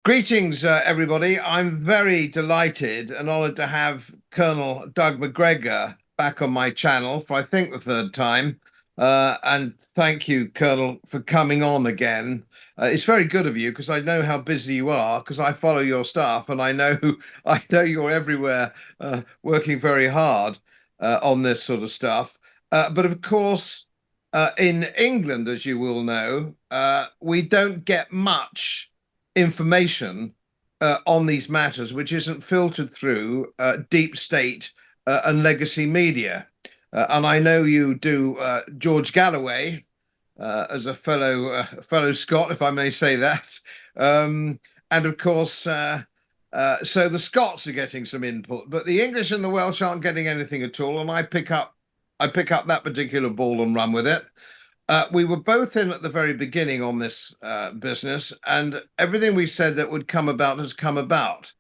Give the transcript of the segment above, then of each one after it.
Greetings, everybody. I'm very delighted and honoured to have Colonel Doug Macgregor back on my channel for, I think, the third time. And thank you, Colonel, for coming on again. It's very good of you because I know how busy you are because I follow your stuff and I know I know you're everywhere working very hard on this sort of stuff. But of course, in England, as you will know, we don't get much information on these matters, which isn't filtered through deep state and legacy media. And I know you do George Galloway as a fellow Scot, if I may say that. And of course, so the Scots are getting some input, but the English and the Welsh aren't getting anything at all. And I pick up that particular ball and run with it. We were both in at the very beginning on this business, and everything we said that would come about has come about.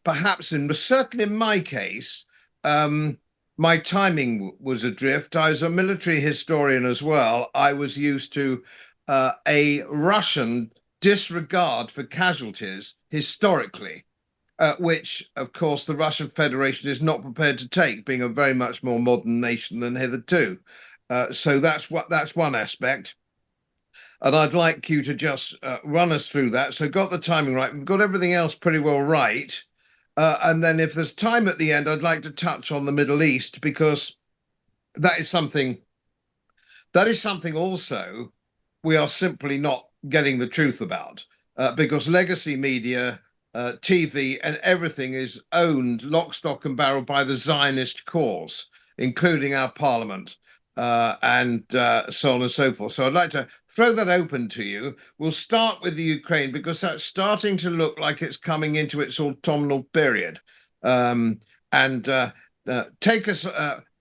Perhaps, certainly in my case, my timing was adrift. I was a military historian as well. I was used to a Russian disregard for casualties historically, which, of course, the Russian Federation is not prepared to take, being a very much more modern nation than hitherto. So that's one aspect. And I'd like you to just run us through that. So got the timing right. We've got everything else pretty well right. And then if there's time at the end, I'd like to touch on the Middle East, because that is something also we are simply not getting the truth about, because legacy media, TV and everything is owned lock, stock and barrel by the Zionist cause, including our parliament. And so on and so forth. So I'd like to throw that open to you. We'll start with the Ukraine because that's starting to look like it's coming into its autumnal period. And take us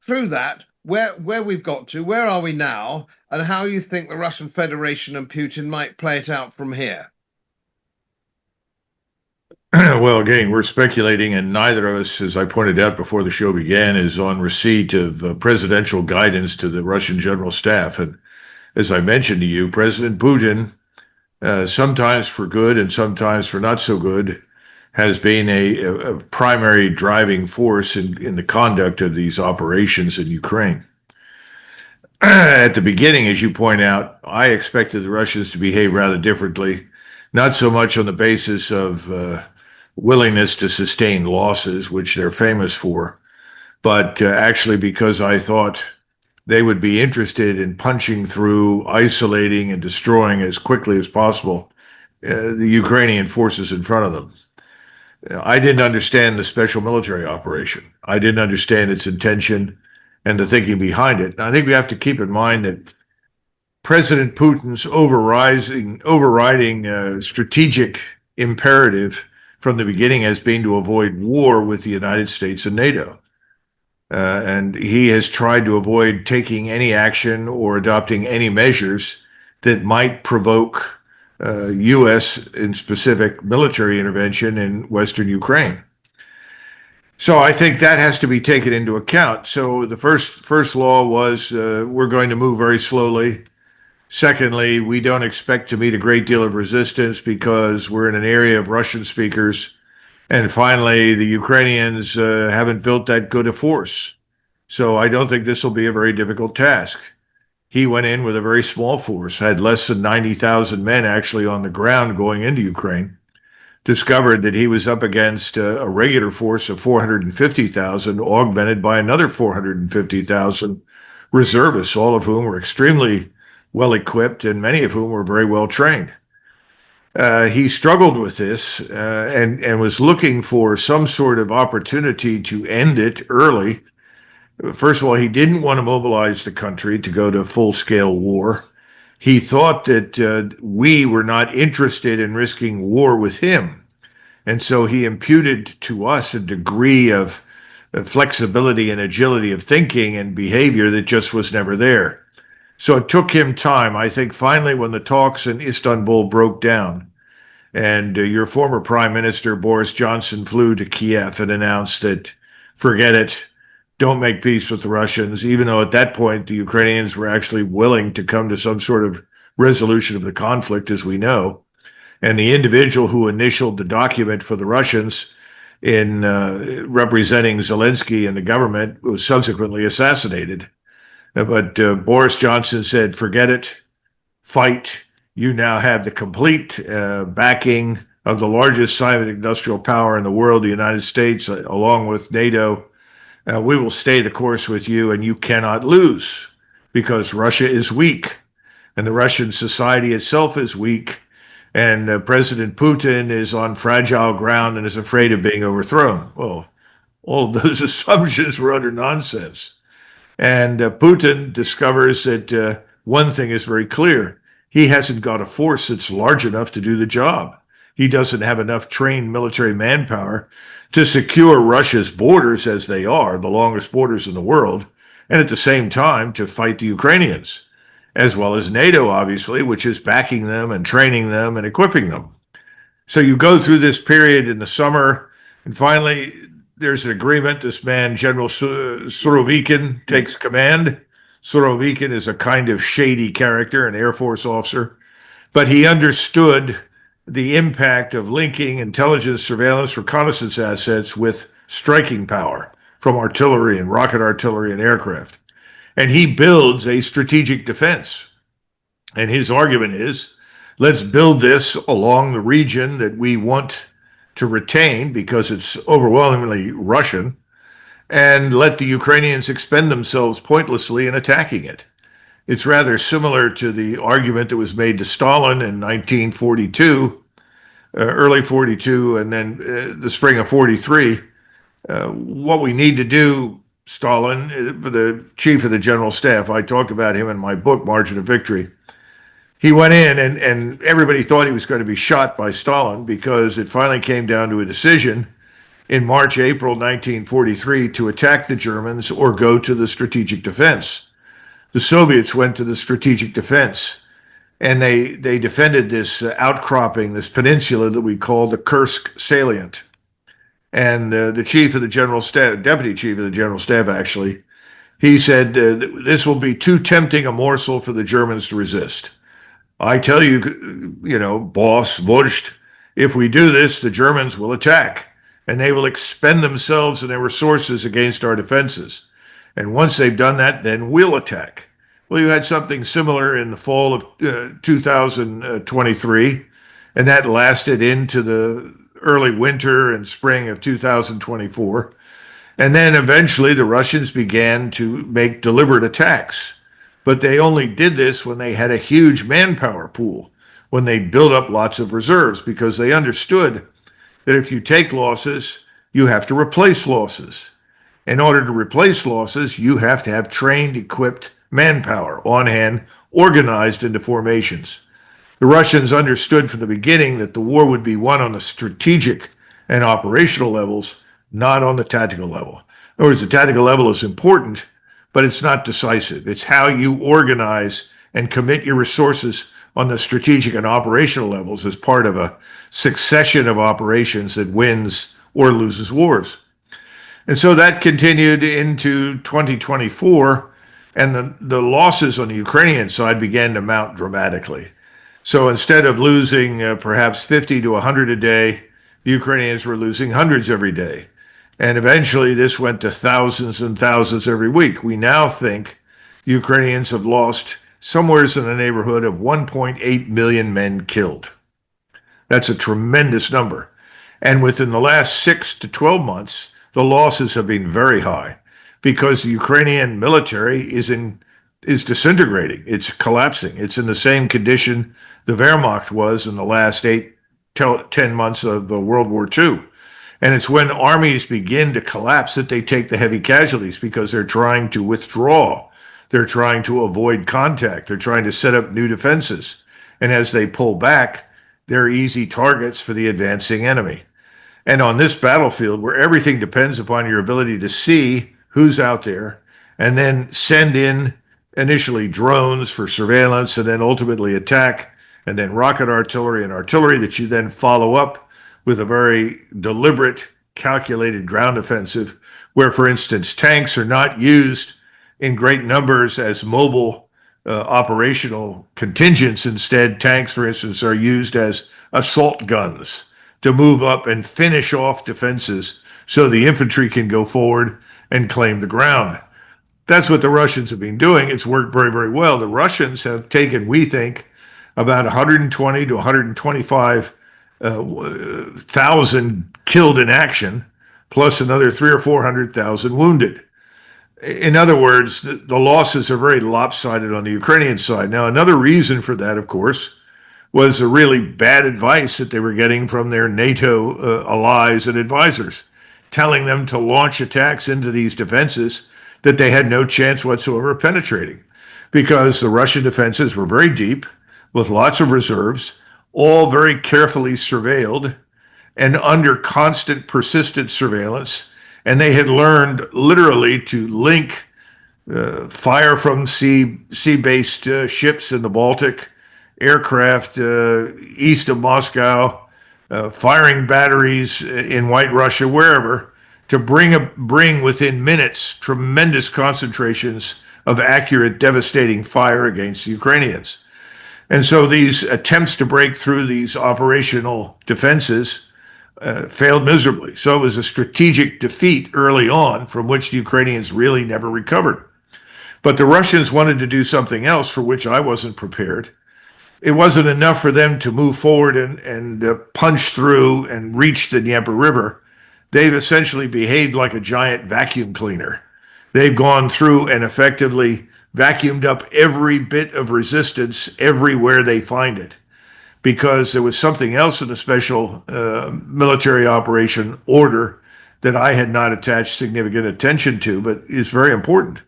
through that, where we've got to, where are we now, and how you think the Russian Federation and Putin might play it out from here. Well, again, we're speculating, and neither of us, as I pointed out before the show began, is on receipt of presidential guidance to the Russian General Staff. And as I mentioned to you, President Putin, sometimes for good and sometimes for not so good, has been a primary driving force in the conduct of these operations in Ukraine. At the beginning, as you point out, I expected the Russians to behave rather differently, not so much on the basis of willingness to sustain losses, which they're famous for, but actually because I thought they would be interested in punching through, isolating, and destroying as quickly as possible the Ukrainian forces in front of them. I didn't understand the special military operation. I didn't understand its intention and the thinking behind it. And I think we have to keep in mind that President Putin's overriding strategic imperative from the beginning has been to avoid war with the United States and NATO. And he has tried to avoid taking any action or adopting any measures that might provoke U.S. in specific military intervention in Western Ukraine. So I think that has to be taken into account. So the first law was we're going to move very slowly. Secondly, we don't expect to meet a great deal of resistance because we're in an area of Russian speakers. And finally, the Ukrainians haven't built that good a force. So I don't think this will be a very difficult task. He went in with a very small force, had less than 90,000 men actually on the ground going into Ukraine, discovered that he was up against a regular force of 450,000, augmented by another 450,000 reservists, all of whom were extremely well equipped and many of whom were very well trained. He struggled with this and was looking for some sort of opportunity to end it early. First of all, he didn't want to mobilize the country to go to full-scale war. He thought that we were not interested in risking war with him. And so he imputed to us a degree of flexibility and agility of thinking and behavior that just was never there. So it took him time. I think finally when the talks in Istanbul broke down and your former Prime Minister Boris Johnson flew to Kiev and announced that forget it, don't make peace with the Russians, even though at that point the Ukrainians were actually willing to come to some sort of resolution of the conflict, as we know. And the individual who initialed the document for the Russians in representing Zelensky and the government was subsequently assassinated. But Boris Johnson said, forget it, fight. You now have the complete backing of the largest silent industrial power in the world, the United States, along with NATO. We will stay the course with you, and you cannot lose because Russia is weak, and the Russian society itself is weak, and President Putin is on fragile ground and is afraid of being overthrown. Well, all of those assumptions were utter nonsense. And Putin discovers that one thing is very clear. He hasn't got a force that's large enough to do the job. He doesn't have enough trained military manpower to secure Russia's borders as they are, the longest borders in the world, and at the same time to fight the Ukrainians, as well as NATO, obviously, which is backing them and training them and equipping them. So you go through this period in the summer, and finally there's an agreement. This man, General Surovikin, takes command. Surovikin is a kind of shady character, an Air Force officer, but he understood the impact of linking intelligence, surveillance, reconnaissance assets with striking power from artillery and rocket artillery and aircraft. And he builds a strategic defense. And his argument is, let's build this along the region that we want to retain because it's overwhelmingly Russian, and let the Ukrainians expend themselves pointlessly in attacking it. It's rather similar to the argument that was made to Stalin in 1942, early 42, and then the spring of 43. What we need to do, Stalin, the chief of the general staff, I talked about him in my book, Margin of Victory. He went in and everybody thought he was going to be shot by Stalin because it finally came down to a decision in March, April 1943 to attack the Germans or go to the strategic defense. The Soviets went to the strategic defense, and they defended this outcropping, this peninsula that we call the Kursk salient. And the chief of the general staff, deputy chief of the general staff, actually, he said, this will be too tempting a morsel for the Germans to resist. I tell you, boss, Wurscht, if we do this, the Germans will attack, and they will expend themselves and their resources against our defenses. And once they've done that, then we'll attack. Well, you had something similar in the fall of 2023, and that lasted into the early winter and spring of 2024. And then eventually the Russians began to make deliberate attacks. But they only did this when they had a huge manpower pool, when they built up lots of reserves, because they understood that if you take losses, you have to replace losses. In order to replace losses, you have to have trained, equipped manpower on hand, organized into formations. The Russians understood from the beginning that the war would be won on the strategic and operational levels, not on the tactical level. In other words, the tactical level is important, but it's not decisive. It's how you organize and commit your resources on the strategic and operational levels as part of a succession of operations that wins or loses wars. And so that continued into 2024, and the losses on the Ukrainian side began to mount dramatically. So instead of losing perhaps 50 to 100 a day, the Ukrainians were losing hundreds every day. And eventually this went to thousands and thousands every week. We now think Ukrainians have lost somewhere in the neighborhood of 1.8 million men killed. That's a tremendous number. And within the last 6 to 12 months, the losses have been very high because the Ukrainian military is disintegrating. It's collapsing. It's in the same condition the Wehrmacht was in the last 8 to 10 months of World War II. And it's when armies begin to collapse that they take the heavy casualties because they're trying to withdraw. They're trying to avoid contact. They're trying to set up new defenses. And as they pull back, they're easy targets for the advancing enemy. And on this battlefield, where everything depends upon your ability to see who's out there and then send in initially drones for surveillance and then ultimately attack, and then rocket artillery and artillery that you then follow up with a very deliberate, calculated ground offensive, where, for instance, tanks are not used in great numbers as mobile operational contingents. Instead, tanks, for instance, are used as assault guns to move up and finish off defenses so the infantry can go forward and claim the ground. That's what the Russians have been doing. It's worked very, very well. The Russians have taken, we think, about 120 to 125,000 killed in action, plus another 300,000 or 400,000 wounded. In other words, the losses are very lopsided on the Ukrainian side. Now, another reason for that, of course, was the really bad advice that they were getting from their NATO allies and advisors, telling them to launch attacks into these defenses that they had no chance whatsoever of penetrating, because the Russian defenses were very deep, with lots of reserves, all very carefully surveilled and under constant, persistent surveillance. And they had learned literally to link fire from sea-based ships in the Baltic, aircraft east of Moscow, firing batteries in White Russia, wherever, to bring within minutes tremendous concentrations of accurate, devastating fire against the Ukrainians. And so these attempts to break through these operational defenses failed miserably. So it was a strategic defeat early on from which the Ukrainians really never recovered. But the Russians wanted to do something else for which I wasn't prepared. It wasn't enough for them to move forward and punch through and reach the Dnieper River. They've essentially behaved like a giant vacuum cleaner. They've gone through and effectively vacuumed up every bit of resistance everywhere they find it, because there was something else in the special military operation order that I had not attached significant attention to, but is very important.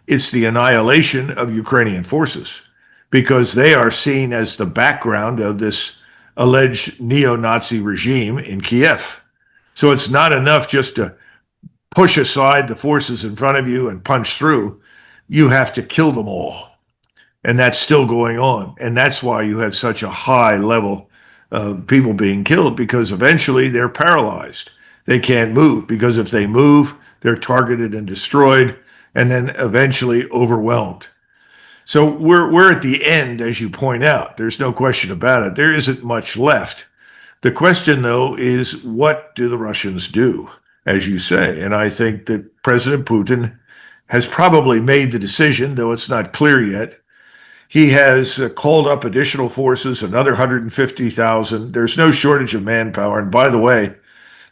It's the annihilation of Ukrainian forces, because they are seen as the background of this alleged neo-Nazi regime in Kiev. So it's not enough just to push aside the forces in front of you and punch through. You have to kill them all. And that's still going on. And that's why you have such a high level of people being killed, because eventually they're paralyzed. They can't move, because if they move, they're targeted and destroyed, and then eventually overwhelmed. So we're at the end, as you point out. There's no question about it. There isn't much left. The question, though, is what do the Russians do, as you say? And I think that President Putin has probably made the decision, though it's not clear yet. He has called up additional forces, another 150,000. There's no shortage of manpower. And by the way,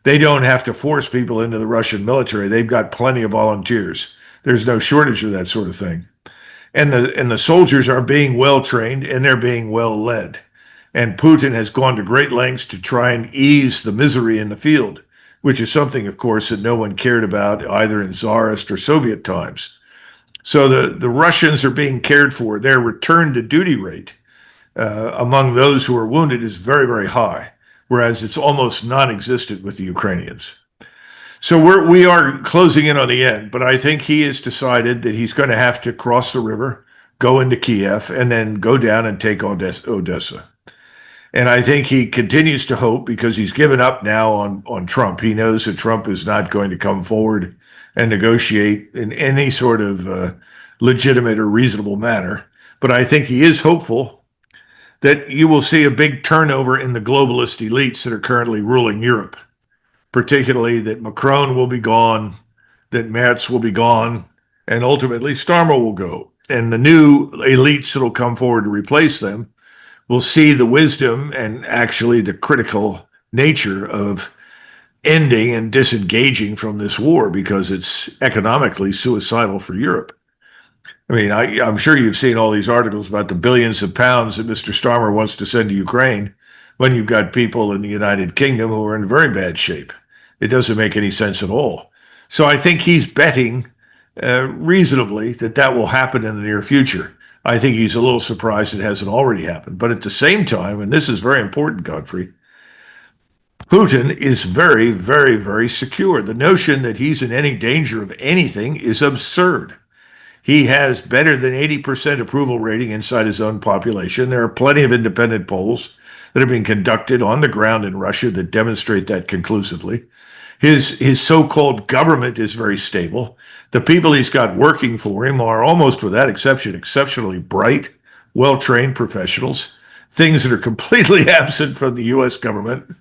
they don't have to force people into the Russian military. They've got plenty of volunteers. There's no shortage of that sort of thing. And the soldiers are being well trained, and they're being well led. And Putin has gone to great lengths to try and ease the misery in the field, which is something, of course, that no one cared about either in Tsarist or Soviet times. So the Russians are being cared for. Their return to duty rate among those who are wounded is very, very high, whereas it's almost non-existent with the Ukrainians. So we are closing in on the end, but I think he has decided that he's going to have to cross the river, go into Kiev, and then go down and take Odessa. And I think he continues to hope, because he's given up now on Trump. He knows that Trump is not going to come forward and negotiate in any sort of legitimate or reasonable manner. But I think he is hopeful that you will see a big turnover in the globalist elites that are currently ruling Europe, particularly that Macron will be gone, that Merz will be gone, and ultimately Starmer will go. And the new elites that will come forward to replace them will see the wisdom and actually the critical nature of ending and disengaging from this war, because it's economically suicidal for Europe. I mean, I'm sure you've seen all these articles about the billions of pounds that Mr. Starmer wants to send to Ukraine, when you've got people in the United Kingdom who are in very bad shape. It doesn't make any sense at all. So I think he's betting reasonably that will happen in the near future. I think he's a little surprised it hasn't already happened. But at the same time, and this is very important, Godfrey, Putin is very, very, very secure. The notion that he's in any danger of anything is absurd. He has better than 80% approval rating inside his own population. There are plenty of independent polls that have been conducted on the ground in Russia that demonstrate that conclusively. His so-called government is very stable. The people he's got working for him are, almost without exception, exceptionally bright, well-trained professionals. things that are completely absent from the U.S. government.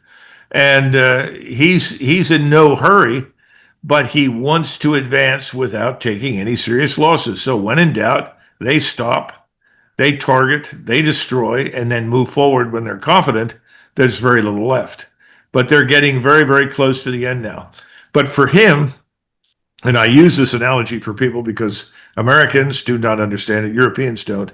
And he's in no hurry, but he wants to advance without taking any serious losses. So when in doubt, they stop, they target, they destroy, and then move forward when they're confident there's very little left. But they're getting very, very close to the end now. But for him, and I use this analogy for people because Americans do not understand it, Europeans don't.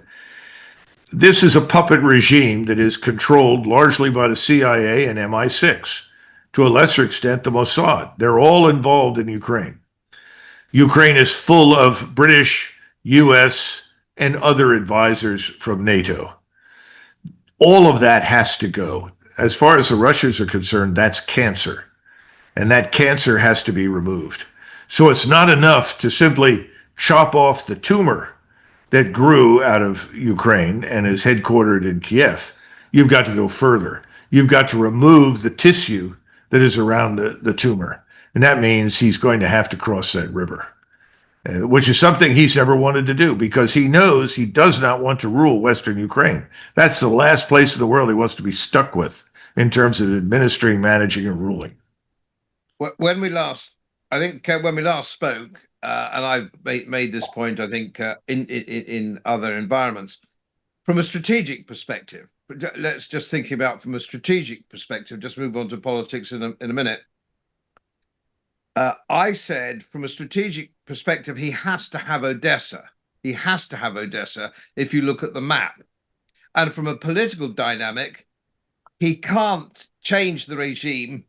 This is a puppet regime that is controlled largely by the CIA and MI6, to a lesser extent, the Mossad. They're all involved in Ukraine. Ukraine is full of British, US, and other advisors from NATO. All of that has to go. As far as the Russians are concerned, that's cancer. And that cancer has to be removed. So it's not enough to simply chop off the tumor that grew out of Ukraine and is headquartered in Kiev. You've got to go further. You've got to remove the tissue that is around the tumor. And that means he's going to have to cross that river, which is something he's never wanted to do because he knows he does not want to rule Western Ukraine. That's the last place in the world he wants to be stuck with in terms of administering, managing, and ruling. When we last spoke, and I've made this point, I think, in other environments, from a strategic perspective. Let's just think about from a strategic perspective. Just move on to politics in a minute. I said, from a strategic perspective, he has to have Odessa. He has to have Odessa. If you look at the map, and from a political dynamic, he can't change the regime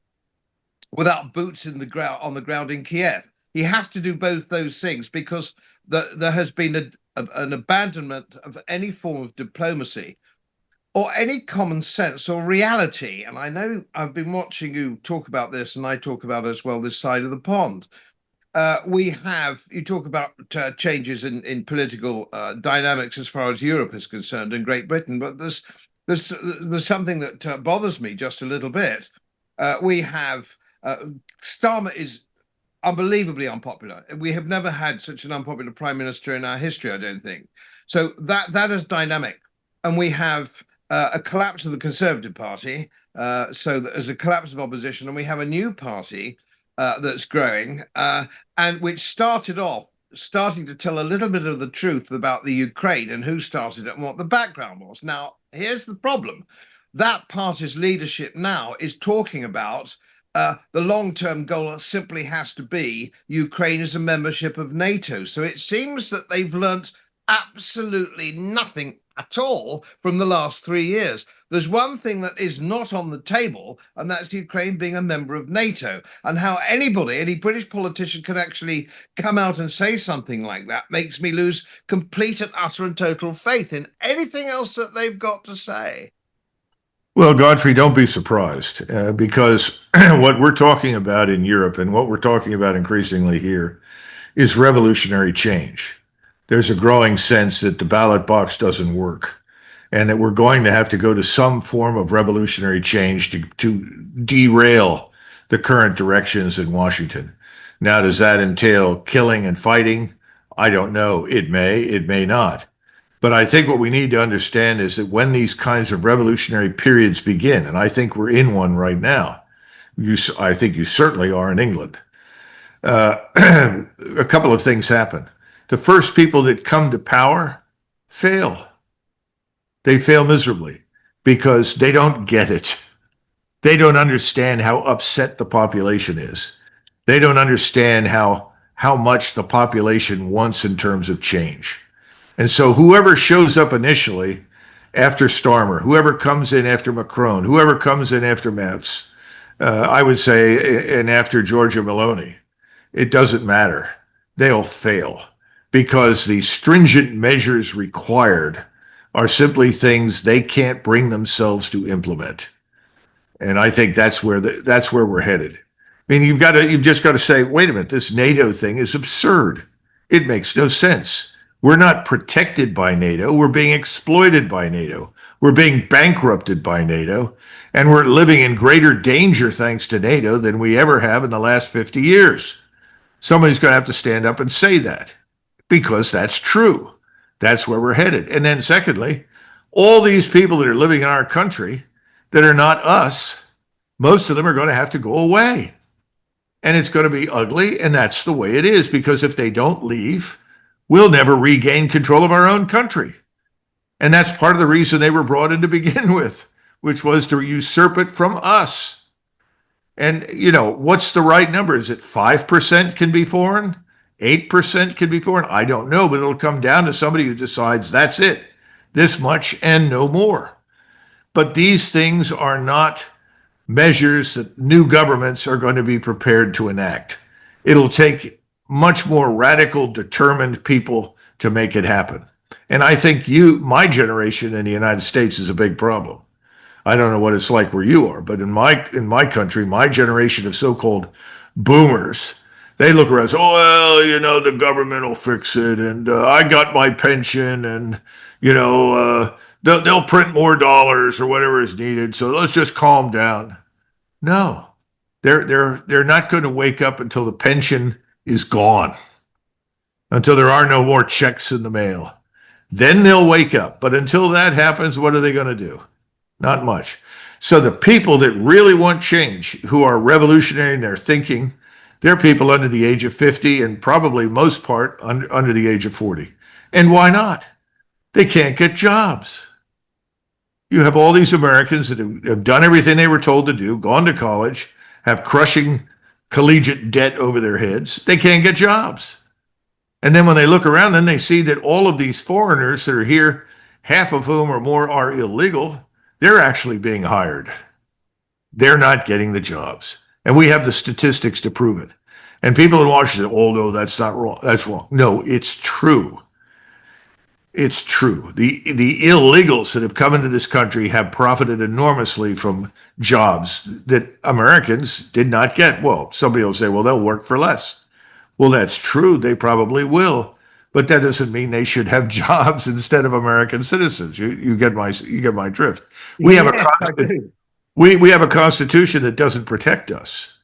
without boots in the ground on the ground in Kiev. He has to do both those things because there has been an abandonment of any form of diplomacy or any common sense or reality. And I know I've been watching you talk about this, and I talk about as well this side of the pond. You talk about changes in political dynamics as far as Europe is concerned and Great Britain, but there's something that bothers me just a little bit. Starmer is unbelievably unpopular. We have never had such an unpopular prime minister in our history, I don't think. So that is dynamic. And we have a collapse of the Conservative Party. So there's a collapse of opposition, and we have a new party that's growing, and which starting to tell a little bit of the truth about the Ukraine and who started it and what the background was. Now, here's the problem. That party's leadership now is talking about the long-term goal simply has to be Ukraine as a membership of NATO. So it seems that they've learnt absolutely nothing at all from the last 3 years. There's one thing that is not on the table, and that's Ukraine being a member of NATO. And how any British politician could actually come out and say something like that makes me lose complete and utter and total faith in anything else that they've got to say. Well, Godfrey, don't be surprised because what we're talking about in Europe and what we're talking about increasingly here is revolutionary change. There's a growing sense that the ballot box doesn't work and that we're going to have to go to some form of revolutionary change to derail the current directions in Washington. Now, does that entail killing and fighting? I don't know. It may not. But I think what we need to understand is that when these kinds of revolutionary periods begin, and I think we're in one right now, I think you certainly are in England, a couple of things happen. The first people that come to power fail. They fail miserably because they don't get it. They don't understand how upset the population is. They don't understand how much the population wants in terms of change. And so whoever shows up initially after Starmer, whoever comes in after Macron, whoever comes in after Merz, I would say, and after Giorgia Meloni, it doesn't matter. They'll fail because the stringent measures required are simply things they can't bring themselves to implement. And I think that's where we're headed. I mean, you've just got to say, wait a minute, this NATO thing is absurd. It makes no sense. We're not protected by NATO. We're being exploited by NATO. We're being bankrupted by NATO. And we're living in greater danger thanks to NATO than we ever have in the last 50 years. Somebody's going to have to stand up and say that because that's true. That's where we're headed. And then secondly, all these people that are living in our country that are not us, most of them are going to have to go away. And it's going to be ugly. And that's the way it is, because if they don't leave, we'll never regain control of our own country. And that's part of the reason they were brought in to begin with, which was to usurp it from us. And, what's the right number? Is it 5% can be foreign? 8% can be foreign? I don't know, but it'll come down to somebody who decides that's it, this much and no more. But these things are not measures that new governments are going to be prepared to enact. It'll take much more radical, determined people to make it happen. And I think my generation in the United States is a big problem. I don't know what it's like where you are, but in my country, my generation of so-called boomers, they look around and say, oh, well, the government will fix it, and I got my pension, and, they'll print more dollars or whatever is needed, so let's just calm down. No, they're not going to wake up until the pension is gone, until there are no more checks in the mail. Then they'll wake up. But until that happens, what are they going to do? Not much. So the people that really want change, who are revolutionary in their thinking, they're people under the age of 50 and probably most part under the age of 40. And why not? They can't get jobs. You have all these Americans that have done everything they were told to do, gone to college, have crushing collegiate debt over their heads. They can't get jobs. And then when they look around, then they see that all of these foreigners that are here, half of whom or more are illegal, they're actually being hired. They're not getting the jobs. And we have the statistics to prove it. And people in Washington say, oh, no, that's not wrong. That's wrong. No, it's true. It's true. The illegals that have come into this country have profited enormously from jobs that Americans did not get. Well, somebody will say, well, they'll work for less. Well, that's true. They probably will. But that doesn't mean they should have jobs instead of American citizens. You get my drift. We have we have a constitution that doesn't protect us.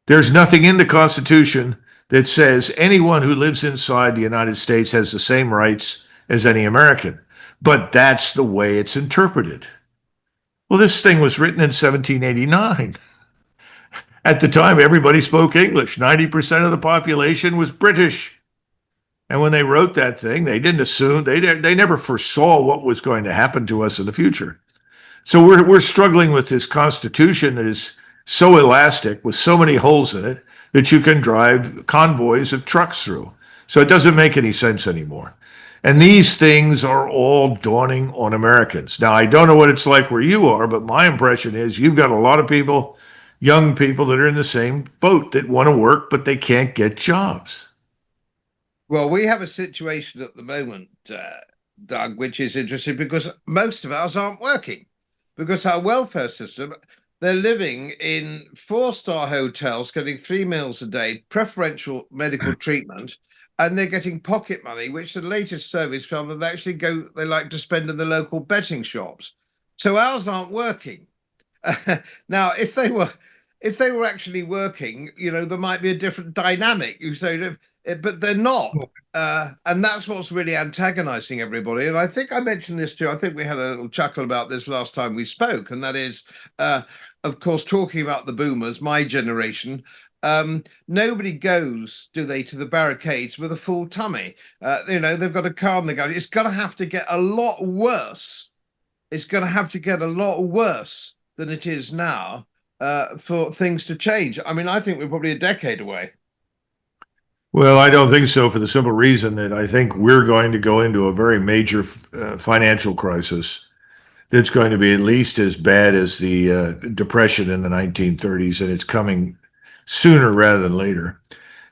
There's nothing in the Constitution that says anyone who lives inside the United States has the same rights as any American. But that's the way it's interpreted. Well, this thing was written in 1789. At the time, everybody spoke English. 90% of the population was British. And when they wrote that thing, they didn't assume, they never foresaw what was going to happen to us in the future. So we're struggling with this Constitution that is so elastic, with so many holes in it, that you can drive convoys of trucks through. So it doesn't make any sense anymore. And these things are all dawning on Americans. Now, I don't know what it's like where you are, but my impression is you've got a lot of people, young people, that are in the same boat, that want to work, but they can't get jobs. Well, we have a situation at the moment, Doug, which is interesting because most of ours aren't working, because our welfare system, they're living in 4-star hotels, getting 3 meals a day, preferential medical treatment, and they're getting pocket money, which the latest surveys found that they like to spend in the local betting shops. So ours aren't working. Now, if they were actually working, there might be a different dynamic. You say, but they're not. And that's what's really antagonizing everybody. And I think I mentioned this too. I think we had a little chuckle about this last time we spoke. And that is, of course, talking about the boomers, my generation. Nobody goes, do they, to the barricades with a full tummy. They've got a car and they go, it's going to have to get a lot worse. It's going to have to get a lot worse than it is now for things to change. I mean, I think we're probably a decade away. Well, I don't think so, for the simple reason that I think we're going to go into a very major financial crisis that's going to be at least as bad as the Depression in the 1930s, and it's coming sooner rather than later.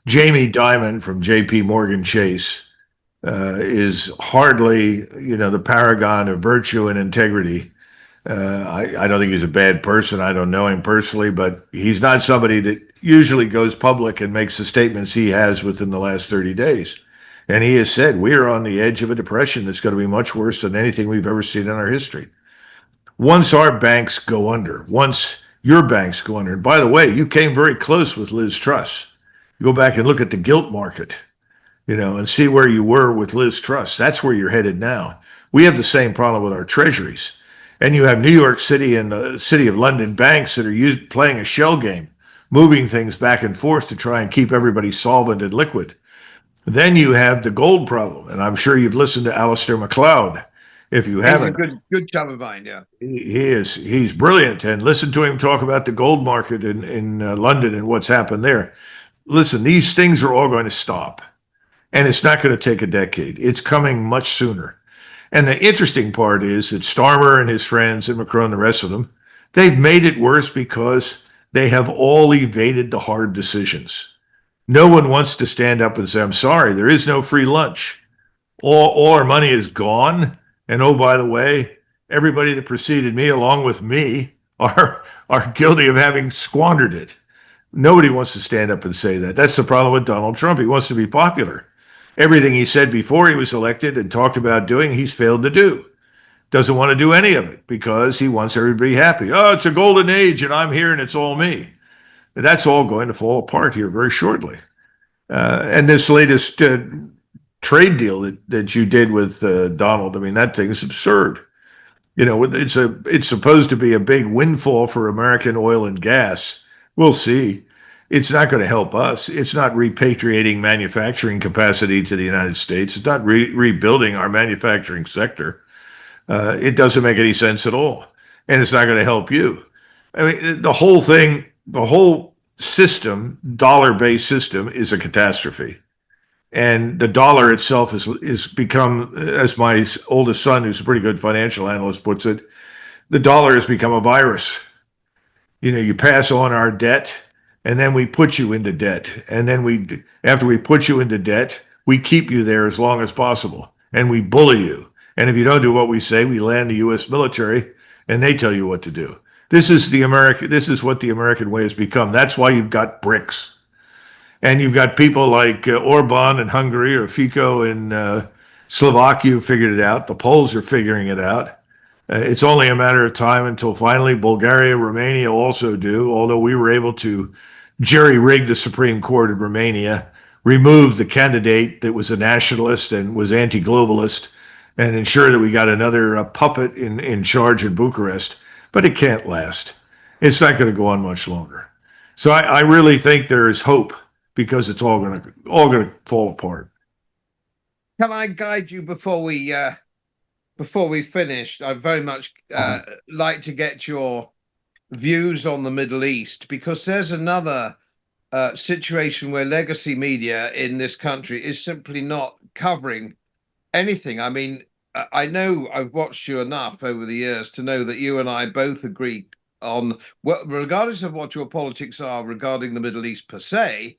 Jamie Dimon from J.P. Morgan Chase is hardly, the paragon of virtue and integrity. I don't think he's a bad person. I don't know him personally, but he's not somebody that usually goes public and makes the statements he has within the last 30 days. And he has said, we are on the edge of a depression that's going to be much worse than anything we've ever seen in our history. Once our banks go under, once your banks go under, and by the way, you came very close with Liz Truss. You go back and look at the gilt market, and see where you were with Liz Truss. That's where you're headed now. We have the same problem with our treasuries. And you have New York City and the City of London banks that are playing a shell game, moving things back and forth to try and keep everybody solvent and liquid. Then you have the gold problem, and I'm sure you've listened to Alistair MacLeod. If you He's a haven't, good chum of mine, yeah. he's brilliant. And listen to him talk about the gold market in London and what's happened there. Listen, these things are all going to stop, and it's not going to take a decade. It's coming much sooner. And the interesting part is that Starmer and his friends and Macron and the rest of them, they've made it worse because they have all evaded the hard decisions. No one wants to stand up and say, I'm sorry, there is no free lunch. All our money is gone. And oh, by the way, everybody that preceded me, along with me, are guilty of having squandered it. Nobody wants to stand up and say that. That's the problem with Donald Trump. He wants to be popular. Everything he said before he was elected and talked about doing, he's failed to do. Doesn't want to do any of it because he wants everybody happy. Oh, it's a golden age and I'm here and it's all me. That's all going to fall apart here very shortly. And this latest trade deal that you did with Donald, I mean, that thing is absurd. You know, it's supposed to be a big windfall for American oil and gas. We'll see. It's not going to help us. It's not repatriating manufacturing capacity to the United States. It's not rebuilding our manufacturing sector. It doesn't make any sense at all. And it's not going to help you. I mean, the whole thing, the whole system, dollar-based system, is a catastrophe. And the dollar itself is become, as my oldest son, who's a pretty good financial analyst, puts it, the dollar has become a virus. You know, you pass on our debt, and then we put you into debt. And then after we put you into debt, we keep you there as long as possible. And we bully you. And if you don't do what we say, we land the U.S. military, and they tell you what to do. This is what the American way has become. That's why you've got BRICS. And you've got people like Orban in Hungary or Fico in Slovakia who figured it out. The Poles are figuring it out. It's only a matter of time until finally Bulgaria, Romania also do, although we were able to jerry-rig the Supreme Court in Romania, remove the candidate that was a nationalist and was anti-globalist, and ensure that we got another puppet in charge in Bucharest. But it can't last. It's not going to go on much longer. So I really think there is hope because it's all going to fall apart. Can I guide you before we finish? I'd very much like to get your views on the Middle East, because there's another situation where legacy media in this country is simply not covering anything. I mean, I know I've watched you enough over the years to know that you and I both agree on, well, regardless of what your politics are regarding the Middle East per se,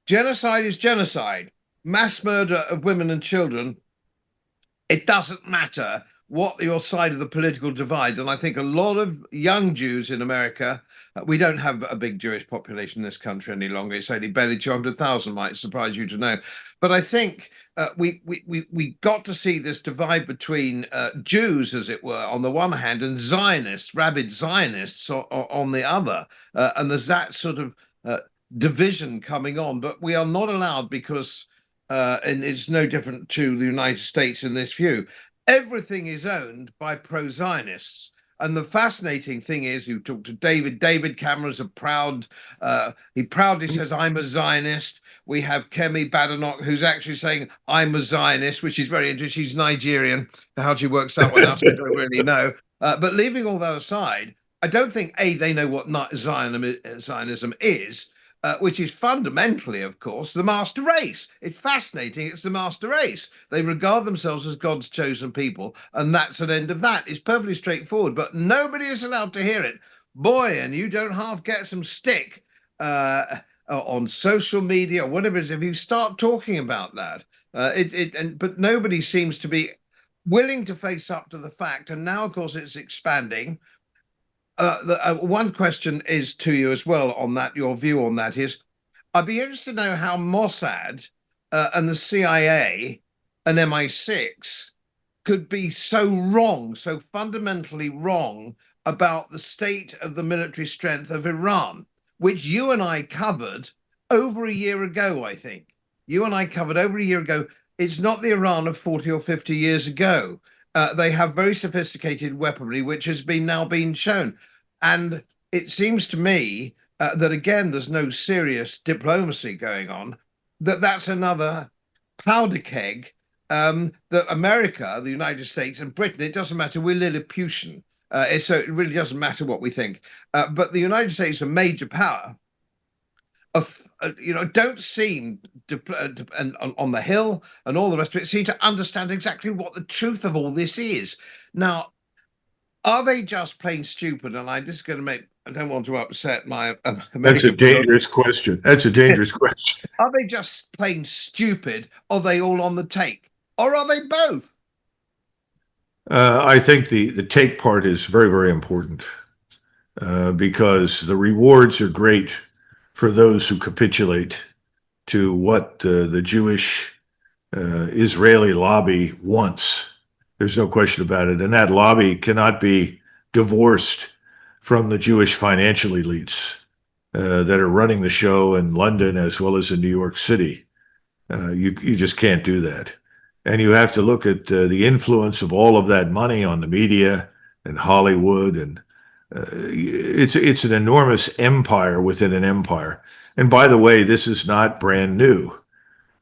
genocide is genocide. Mass murder of women and children, it doesn't matter what your side of the political divide. And I think a lot of young Jews in America, we don't have a big Jewish population in this country any longer. It's only barely 200,000, might surprise you to know. But I think we got to see this divide between Jews, as it were, on the one hand, and Zionists, rabid Zionists on the other. And there's that sort of division coming on. But we are not allowed because, and it's no different to the United States in this view, everything is owned by pro-Zionists. And the fascinating thing is, you talk to David Cameron's a proud, he proudly says, I'm a Zionist. We have Kemi Badenoch, who's actually saying, I'm a Zionist, which is very interesting. She's Nigerian. How she works that one out, I don't really know. But leaving all that aside, I don't think, A, they know what Zionism is, which is fundamentally, of course, the master race. It's fascinating. It's the master race. They regard themselves as God's chosen people, and that's an end of that. It's perfectly straightforward, but nobody is allowed to hear it. Boy, and you don't half get some stick on social media or whatever it is if you start talking about that. But nobody seems to be willing to face up to the fact, and now, of course, it's expanding. One question is to you as well on that, your view on that is, I'd be interested to know how Mossad and the CIA and MI6 could be so wrong, so fundamentally wrong about the state of the military strength of Iran, which you and I covered over a year ago, I think. You and I covered over a year ago. It's not the Iran of 40 or 50 years ago. They have very sophisticated weaponry, which has now been shown. And it seems to me that, again, there's no serious diplomacy going on, that's another powder keg that America, the United States, and Britain, it doesn't matter, we're Lilliputian. So it really doesn't matter what we think. But the United States, a major power, don't seem and on the Hill and all the rest of it seem to understand exactly what the truth of all this is. Now, are they just plain stupid? And I'm just going to I don't want to upset my American. That's a dangerous question. That's a dangerous question. Are they just plain stupid? Or are they all on the take? Or are they both? I think the take part is very, very important because the rewards are great for those who capitulate to what the Jewish Israeli lobby wants. There's no question about it. And that lobby cannot be divorced from the Jewish financial elites that are running the show in London as well as in New York City. You just can't do that. And you have to look at the influence of all of that money on the media and Hollywood. And it's an enormous empire within an empire. And by the way, this is not brand new.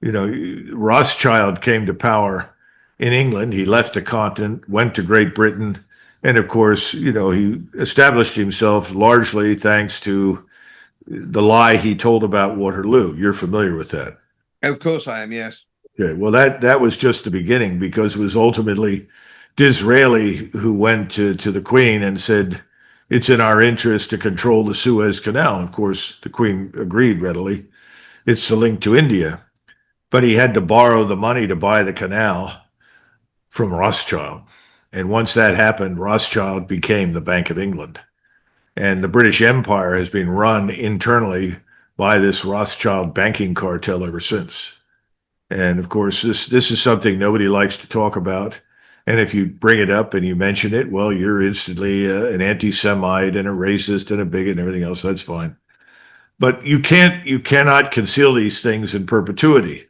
You know, Rothschild came to power in England. He left the continent, went to Great Britain. And of course, you know, he established himself largely thanks to the lie he told about Waterloo. You're familiar with that? Of course I am, yes. Okay, well, that was just the beginning because it was ultimately Disraeli who went to the Queen and said, it's in our interest to control the Suez Canal. Of course, the Queen agreed readily. It's the link to India. But he had to borrow the money to buy the canal from Rothschild. And once that happened, Rothschild became the Bank of England. And the British Empire has been run internally by this Rothschild banking cartel ever since. And of course, this is something nobody likes to talk about. And if you bring it up and you mention it, well, you're instantly an anti-Semite and a racist and a bigot and everything else. That's fine. But you cannot conceal these things in perpetuity.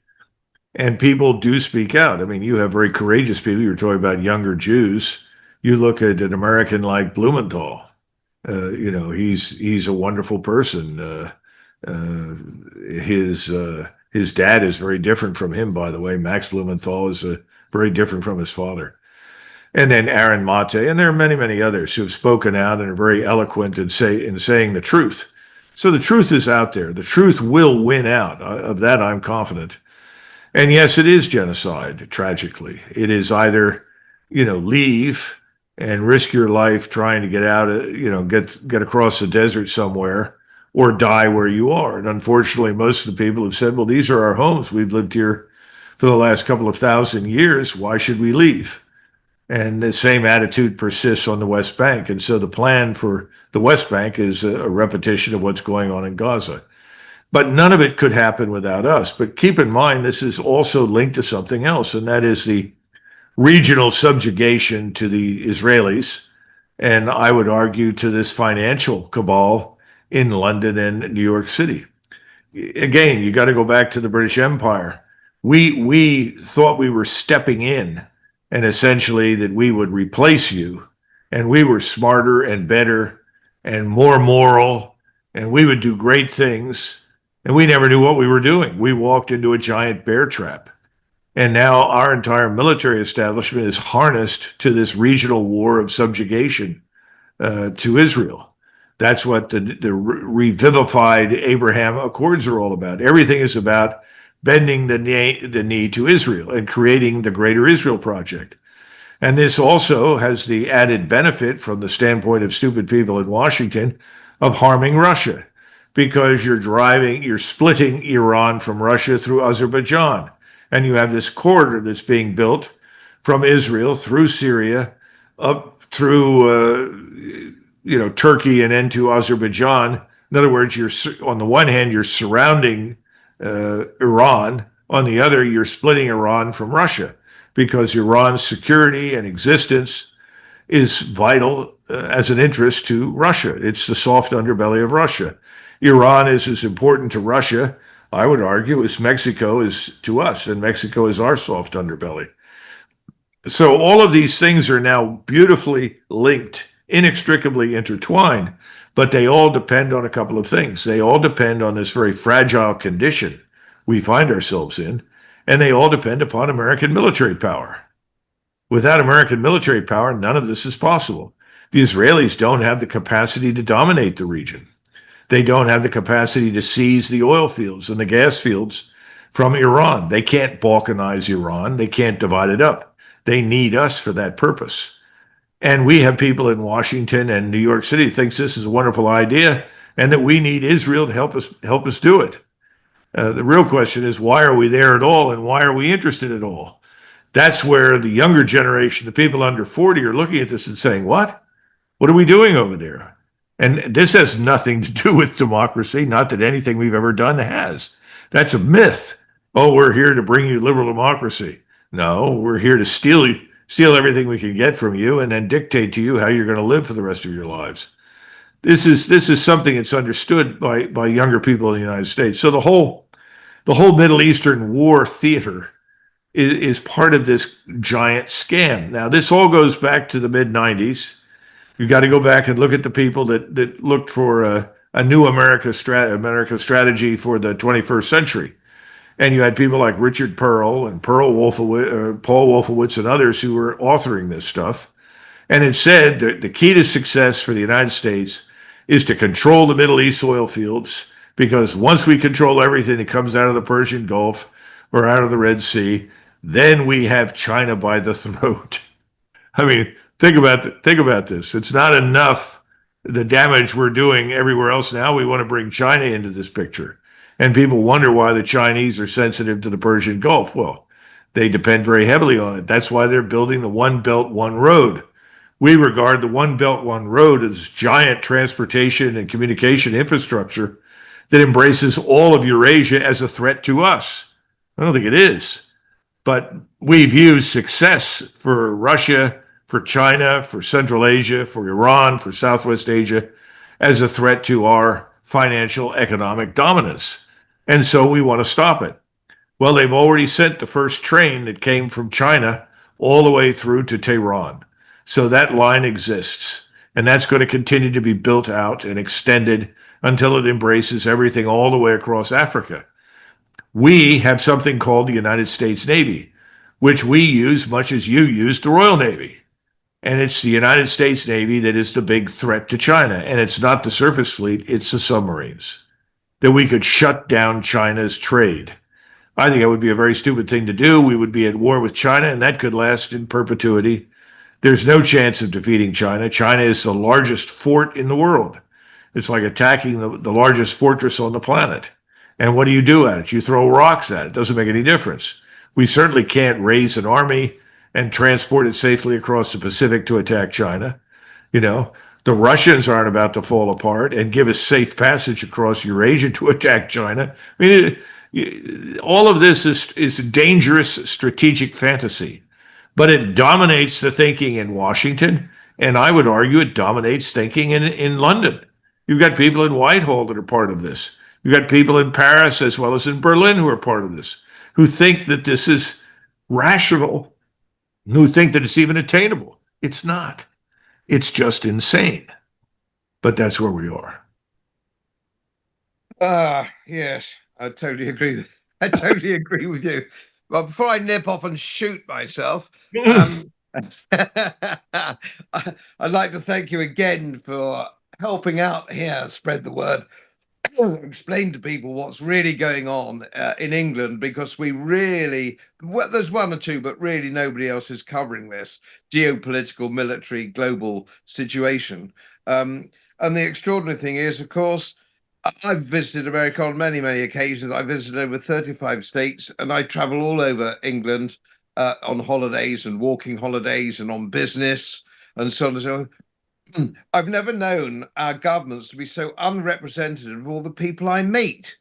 And people do speak out. I mean, you have very courageous people. You're talking about younger Jews. You look at an American like Blumenthal. You know, he's a wonderful person. His dad is very different from him, by the way. Max Blumenthal is very different from his father. And then Aaron Mate, and there are many, many others who have spoken out and are very eloquent in saying the truth. So the truth is out there. The truth will win out. Of that, I'm confident. And yes, it is genocide, tragically. It is either, you know, leave and risk your life trying to get out, get across the desert somewhere, or die where you are. And unfortunately, most of the people have said, well, these are our homes. We've lived here for the last couple of thousand years. Why should we leave? And the same attitude persists on the West Bank. And so the plan for the West Bank is a repetition of what's going on in Gaza. But none of it could happen without us. But keep in mind, this is also linked to something else, and that is the regional subjugation to the Israelis. And I would argue to this financial cabal in London and New York City. Again, you got to go back to the British Empire. We thought we were stepping in and essentially that we would replace you. And we were smarter and better and more moral, and we would do great things. And we never knew what we were doing. We walked into a giant bear trap. And now our entire military establishment is harnessed to this regional war of subjugation to Israel. That's what the revivified Abraham Accords are all about. Everything is about bending the knee to Israel and creating the Greater Israel Project. And this also has the added benefit from the standpoint of stupid people in Washington of harming Russia, because you're splitting Iran from Russia through Azerbaijan. And you have this corridor that's being built from Israel through Syria up through Turkey and into Azerbaijan. In other words, on the one hand, you're surrounding Iran. On the other, you're splitting Iran from Russia, because Iran's security and existence is vital as an interest to Russia. It's the soft underbelly of Russia. Iran is as important to Russia, I would argue, as Mexico is to us, and Mexico is our soft underbelly. So all of these things are now beautifully linked, inextricably intertwined, but they all depend on a couple of things. They all depend on this very fragile condition we find ourselves in, and they all depend upon American military power. Without American military power, none of this is possible. The Israelis don't have the capacity to dominate the region. They don't have the capacity to seize the oil fields and the gas fields from Iran. They can't balkanize Iran. They can't divide it up. They need us for that purpose. And we have people in Washington and New York City who thinks this is a wonderful idea and that we need Israel to help us do it. The real question is, why are we there at all, and why are we interested at all? That's where the younger generation, the people under 40, are looking at this and saying, what? What are we doing over there? And this has nothing to do with democracy, not that anything we've ever done has. That's a myth. Oh, we're here to bring you liberal democracy. No, we're here to steal everything we can get from you and then dictate to you how you're going to live for the rest of your lives. This is something that's understood by younger people in the United States. So the whole Middle Eastern war theater is part of this giant scam. Now, this all goes back to the mid 90s. You got to go back and look at the people that looked for a new America strategy for the 21st century. And you had people like Richard Pearl and Paul Wolfowitz and others who were authoring this stuff. And it said that the key to success for the United States is to control the Middle East oil fields, because once we control everything that comes out of the Persian Gulf or out of the Red Sea, then we have China by the throat. I mean, think about this. It's not enough the damage we're doing everywhere else now. We want to bring China into this picture. And people wonder why the Chinese are sensitive to the Persian Gulf. Well, they depend very heavily on it. That's why they're building the One Belt, One Road. We regard the One Belt, One Road as giant transportation and communication infrastructure that embraces all of Eurasia as a threat to us. I don't think it is. But we view success for Russia, for China, for Central Asia, for Iran, for Southwest Asia as a threat to our financial economic dominance. And so we want to stop it. Well, they've already sent the first train that came from China all the way through to Tehran. So that line exists. And that's going to continue to be built out and extended until it embraces everything all the way across Africa. We have something called the United States Navy, which we use much as you use the Royal Navy. And it's the United States Navy that is the big threat to China. And it's not the surface fleet, it's the submarines. That we could shut down China's trade. I think that would be a very stupid thing to do. We would be at war with China, and that could last in perpetuity. There's no chance of defeating China. China is the largest fort in the world. It's like attacking the largest fortress on the planet. And what do you do at it? You throw rocks at it. It doesn't make any difference. We certainly can't raise an army and transport it safely across the Pacific to attack China. You know, the Russians aren't about to fall apart and give us safe passage across Eurasia to attack China. I mean, all of this is dangerous strategic fantasy, but it dominates the thinking in Washington, and I would argue it dominates thinking in London. You've got people in Whitehall that are part of this. You've got people in Paris as well as in Berlin who are part of this, who think that this is rational, who think that it's even attainable. It's not. It's just insane. But that's where we are. Yes, I totally agree. I totally agree with you. Well, before I nip off and shoot myself, I'd like to thank you again for helping out here, spread the word, explain to people what's really going on in England, because we really, well, there's one or two, but really nobody else is covering this geopolitical, military, global situation. And the extraordinary thing is, of course, I've visited America on many, many occasions. I visited over 35 states, and I travel all over England on holidays and walking holidays and on business and so on and so on. I've never known our governments to be so unrepresentative of all the people I meet.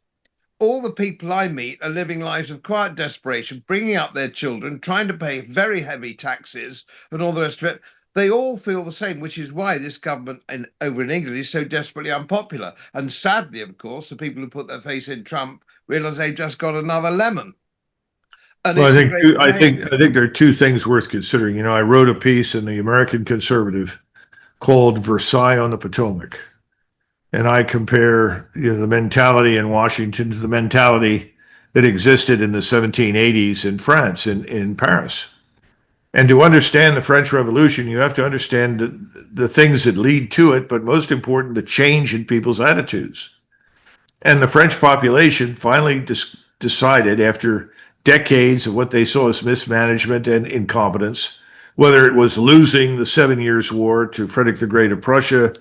All the people I meet are living lives of quiet desperation, bringing up their children, trying to pay very heavy taxes and all the rest of it. They all feel the same, which is why this government over in England is so desperately unpopular. And sadly, of course, the people who put their faith in Trump realize they've just got another lemon. And Well, it's a great name. I think there are two things worth considering. You know, I wrote a piece in the American Conservative called Versailles on the Potomac, and I compare, you know, the mentality in Washington to the mentality that existed in the 1780s in France, in Paris. And to understand the French Revolution, you have to understand the things that lead to it, but most important, the change in people's attitudes. And the French population finally decided, after decades of what they saw as mismanagement and incompetence, whether it was losing the 7 Years' War to Frederick the Great of Prussia,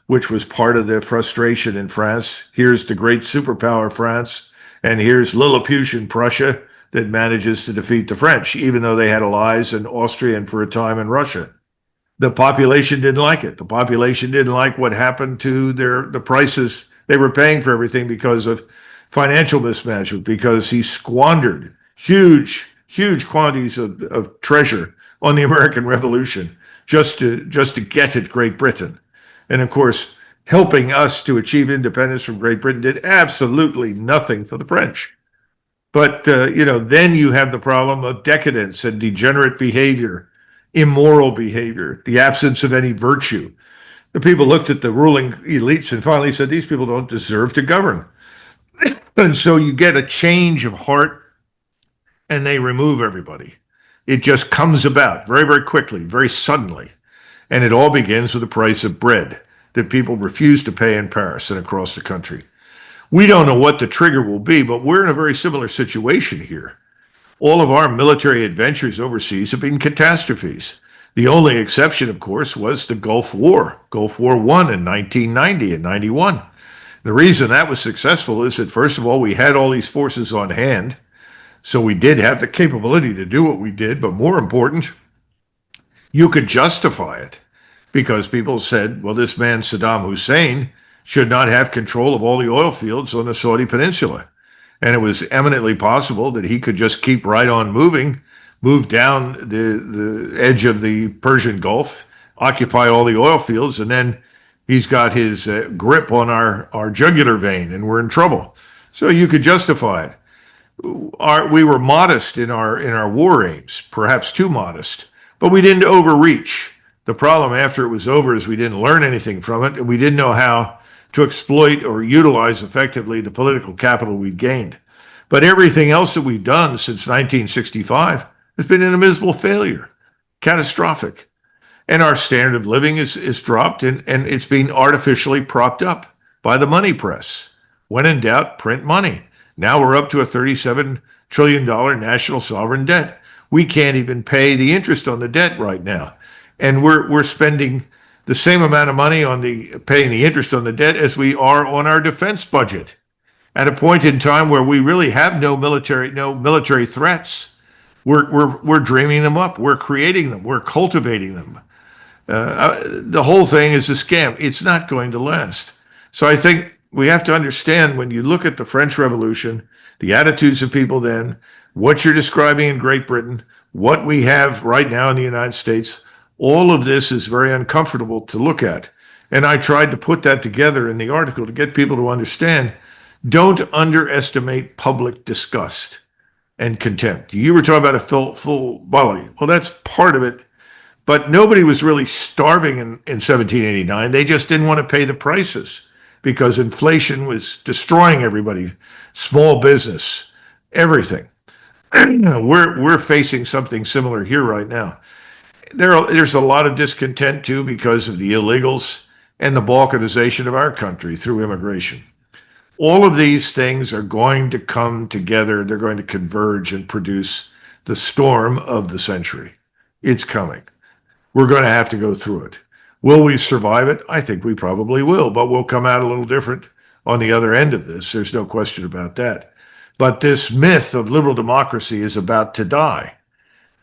which was part of the frustration in France. Here's the great superpower France, and here's Lilliputian Prussia that manages to defeat the French, even though they had allies in Austria and for a time in Russia. The population didn't like it. The population didn't like what happened to the prices they were paying for everything because of financial mismanagement, because he squandered huge quantities of treasure on the American Revolution just to get at Great Britain. And of course, helping us to achieve independence from Great Britain did absolutely nothing for the French. But, you know, then you have the problem of decadence and degenerate behavior, immoral behavior, the absence of any virtue. The people looked at the ruling elites and finally said, these people don't deserve to govern. And so you get a change of heart and they remove everybody. It just comes about very quickly, very suddenly. And it all begins with the price of bread that people refuse to pay in Paris and across the country. We don't know what the trigger will be, but we're in a very similar situation here. All of our military adventures overseas have been catastrophes. The only exception, of course, was the Gulf War, Gulf War I in 1990 and 91. The reason that was successful is that, first of all, we had all these forces on hand, so we did have the capability to do what we did, but more important, you could justify it because people said, well, this man, Saddam Hussein, should not have control of all the oil fields on the Saudi peninsula. And it was eminently possible that he could just keep right on moving, move down the edge of the Persian Gulf, occupy all the oil fields, and then he's got his grip on our jugular vein, and we're in trouble. So you could justify it. We were modest in our war aims, perhaps too modest, but we didn't overreach. The problem after it was over is we didn't learn anything from it, and we didn't know how to exploit or utilize effectively the political capital we'd gained. But everything else that we've done since 1965 has been an abysmal failure, catastrophic. And our standard of living is dropped, and it's being artificially propped up by the money press. When in doubt, print money. Now we're up to a $37 trillion national sovereign debt. We can't even pay the interest on the debt right now. And we're spending the same amount of money on paying the interest on the debt as we are on our defense budget at a point in time where we really have no military threats. We're dreaming them up. We're creating them. We're cultivating them. The whole thing is a scam. It's not going to last. So I think we have to understand, when you look at the French Revolution, the attitudes of people then, what you're describing in Great Britain, what we have right now in the United States, all of this is very uncomfortable to look at. And I tried to put that together in the article to get people to understand, don't underestimate public disgust and contempt. You were talking about a full volley. Well, that's part of it. But nobody was really starving in 1789. They just didn't want to pay the prices because inflation was destroying everybody, small business, everything. We're facing something similar here right now. There's a lot of discontent too because of the illegals and the balkanization of our country through immigration. All of these things are going to come together. They're going to converge and produce the storm of the century. It's coming. We're going to have to go through it. Will we survive it? I think we probably will, but we'll come out a little different on the other end of this. There's no question about that. But this myth of liberal democracy is about to die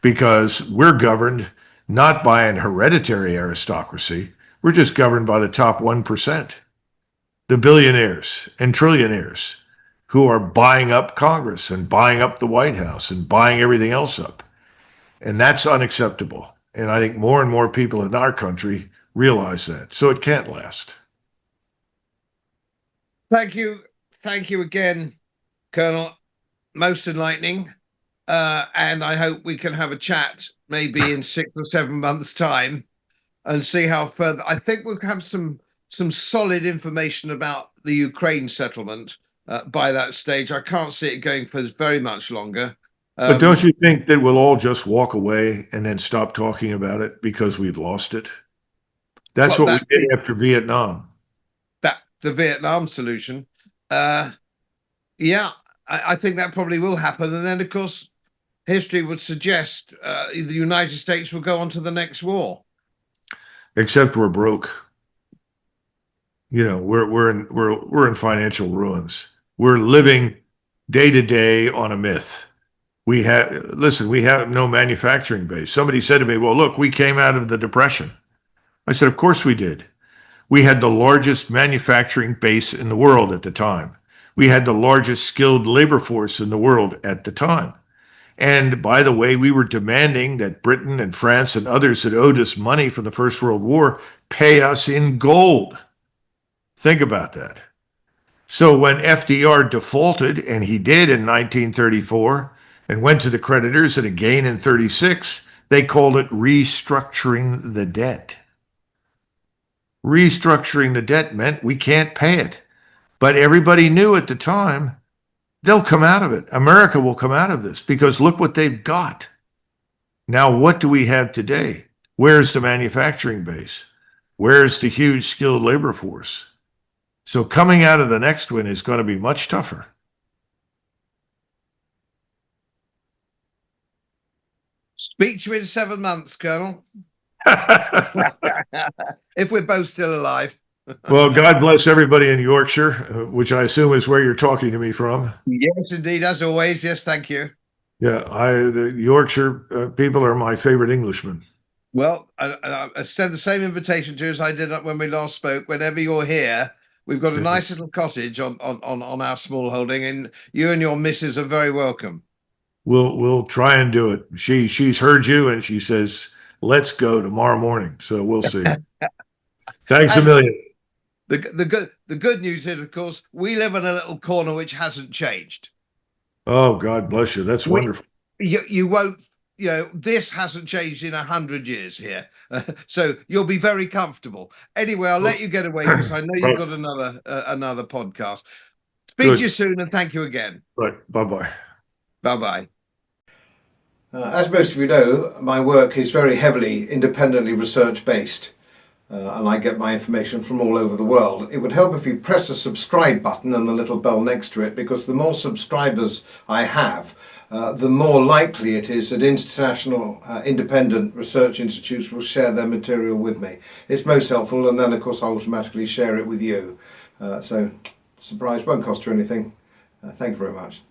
because we're governed not by an hereditary aristocracy. We're just governed by the top 1%, the billionaires and trillionaires who are buying up Congress and buying up the White House and buying everything else up. And that's unacceptable. And I think more and more people in our country realize that. So it can't last. Thank you. Thank you again, Colonel. Most enlightening. and I hope we can have a chat maybe in 6 or 7 months' time and see how further. I think we'll have some solid information about the Ukraine settlement by that stage. I can't see it going for very much longer. But don't you think that we'll all just walk away and then stop talking about it because we've lost it? That's what we did after Vietnam. The Vietnam solution. Yeah, I think that probably will happen. And then, of course, history would suggest the United States will go on to the next war. Except we're broke. You know, we're in financial ruins. We're living day to day on a myth. We have no manufacturing base. Somebody said to me, "Well, look, we came out of the Depression." I said, "Of course we did. We had the largest manufacturing base in the world at the time. We had the largest skilled labor force in the world at the time. And by the way, we were demanding that Britain and France and others that owed us money from the First World War pay us in gold." Think about that. So when FDR defaulted, and he did in 1934, and went to the creditors and again in 36, they called it restructuring the debt. Restructuring the debt meant we can't pay it. But everybody knew at the time they'll come out of it. America will come out of this because look what they've got. Now, what do we have today? Where's the manufacturing base? Where's the huge skilled labor force? So coming out of the next one is going to be much tougher. Speak to you in 7 months, Colonel. If we're both still alive. Well, God bless everybody in Yorkshire, which I assume is where you're talking to me from. Yes, indeed, as always. Yes, thank you. Yeah, the Yorkshire people are my favorite Englishmen. Well, I extend the same invitation to you as I did when we last spoke. Whenever you're here, we've got a nice little cottage on our small holding, and you and your missus are very welcome. We'll try and do it. She's heard you, and she says, "Let's go tomorrow morning." So we'll see. Thanks a million. The good news is, of course, we live in a little corner which hasn't changed. Oh, God bless you. That's wonderful. You won't. You know, this hasn't changed in 100 years here, so you'll be very comfortable. Anyway, I'll let you get away because I know you've got another podcast. Speak to you soon, and thank you again. Right. Bye-bye. Bye-bye. As most of you know, my work is very heavily independently research-based, and I get my information from all over the world. It would help if you press the subscribe button and the little bell next to it, because the more subscribers I have, the more likely it is that international independent research institutes will share their material with me. It's most helpful, and then of course I'll automatically share it with you. So, surprise, won't cost you anything. Thank you very much.